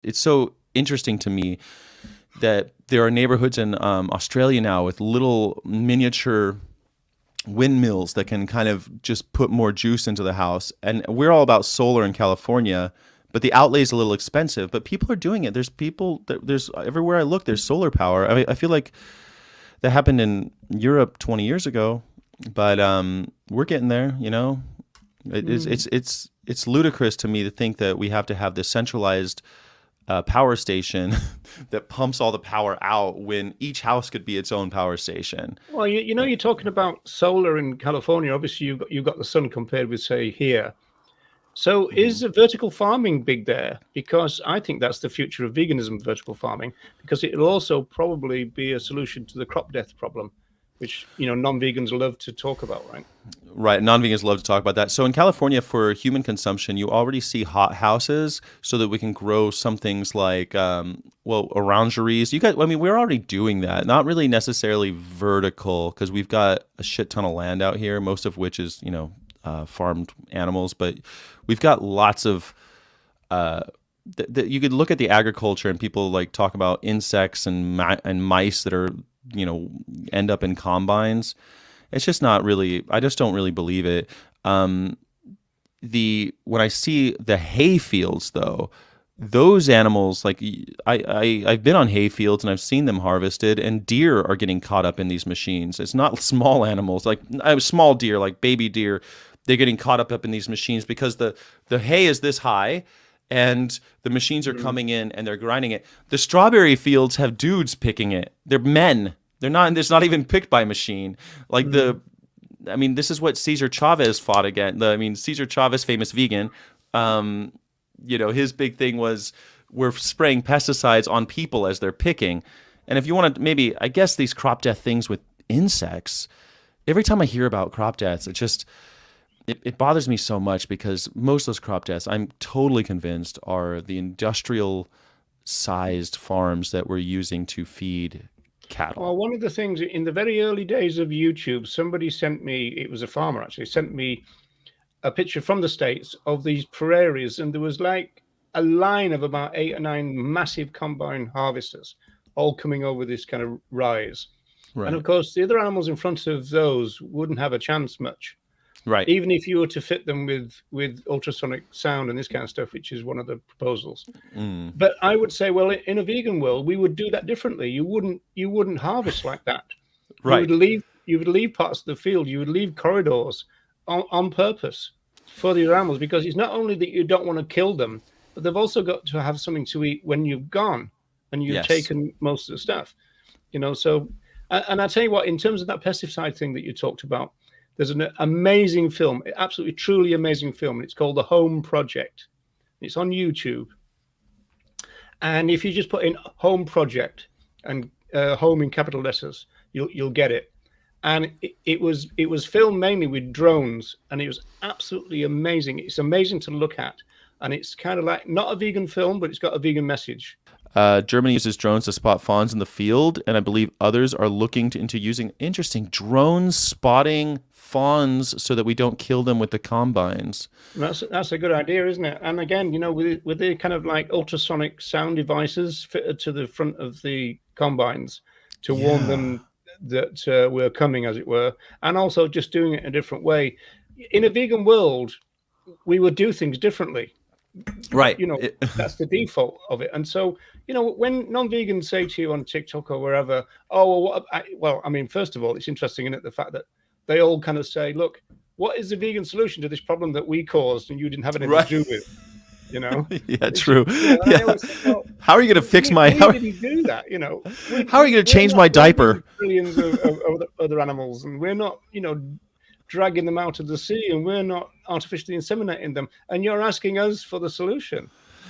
it's so interesting to me that there are neighborhoods in Australia now with little miniature windmills that can kind of just put more juice into the house. And we're all about solar in California, but the outlay is a little expensive. But people are doing it. There's everywhere I look, there's solar power. I mean, I feel like that happened in Europe 20 years ago, but we're getting there. Mm. It's ludicrous to me to think that we have to have this centralized power station that pumps all the power out when each house could be its own power station. Well, you're talking about solar in California. Obviously, you've got the sun compared with, say, here. So Mhm. is vertical farming big there? Because I think that's the future of veganism, vertical farming, because it'll also probably be a solution to the crop death problem, which, non-vegans love to talk about, right? Right, non-vegans love to talk about that. So in California, for human consumption, you already see hot houses so that we can grow some things like, orangeries. I mean, we're already doing that. Not really necessarily vertical because we've got a shit ton of land out here, most of which is, farmed animals. But we've got lots of. You could look at the agriculture and people like talk about insects and mice that are, you know, end up in combines. It's just not really. I just don't really believe it. Um, the When I see the hay fields, though, those animals like I've been on hay fields and I've seen them harvested, and deer are getting caught up in these machines. It's not small animals like small deer, like baby deer. They're getting caught up in these machines because the hay is this high. And the machines are Mm. coming in and they're grinding it. The strawberry fields have dudes picking it. They're men. They're not. It's not even picked by machine. Like Mm. the I mean, this is what Cesar Chavez fought against. I mean, Cesar Chavez, famous vegan, um, his big thing was we're spraying pesticides on people as they're picking. And if you want to, maybe, I guess these crop death things with insects, every time I hear about crop deaths, it bothers me so much because most of those crop deaths, I'm totally convinced, are the industrial sized farms that we're using to feed Well, cattle. one of the things in the very early days of YouTube, somebody sent me, it was a farmer actually, sent me a picture from the States of these prairies, and there was like a line of about 8 or 9 massive combine harvesters all coming over this kind of rise. And of Right. course, the other animals in front of those wouldn't have a chance much, Right. even if you were to fit them with ultrasonic sound and this kind of stuff, which is one of the proposals. Mm. But I would say, well, in a vegan world, we would do that differently. You wouldn't harvest like that. Right. You would leave parts of the field, you would leave corridors on purpose for the animals, because it's not only that you don't want to kill them, but they've also got to have something to eat when you've gone and you've Yes. taken most of the stuff. So and I tell you what, in terms of that pesticide thing that you talked about, there's an amazing film, absolutely truly amazing film, and it's called The Home Project. It's on YouTube, and if you just put in Home Project and home in capital letters, you'll get it. And it was filmed mainly with drones, and it was absolutely amazing. It's amazing to look at, and it's kind of like not a vegan film, but it's got a vegan message. Germany uses drones to spot fawns in the field, and I believe others are looking into using interesting drones spotting fawns so that we don't kill them with the combines. That's a good idea, isn't it? And again, with the kind of like ultrasonic sound devices fitted to the front of the combines to warn Yeah. them that we're coming, as it were, and also just doing it a different way. In a vegan world, we would do things differently. Right. That's the default of it. And so, when non-vegans say to you on TikTok or wherever, oh, well, I mean, first of all, it's interesting, isn't it, the fact that they all kind of say, look, what is the vegan solution to this problem that we caused and you didn't have anything to Right. do with? You know, Yeah, it's just, true. and I Yeah. always think, well, How are you going to fix my we didn't do that. how are you going to We're change not my raising diaper? trillions of other animals, and we're not, dragging them out of the sea, and we're not artificially inseminating them. And you're asking us for the solution.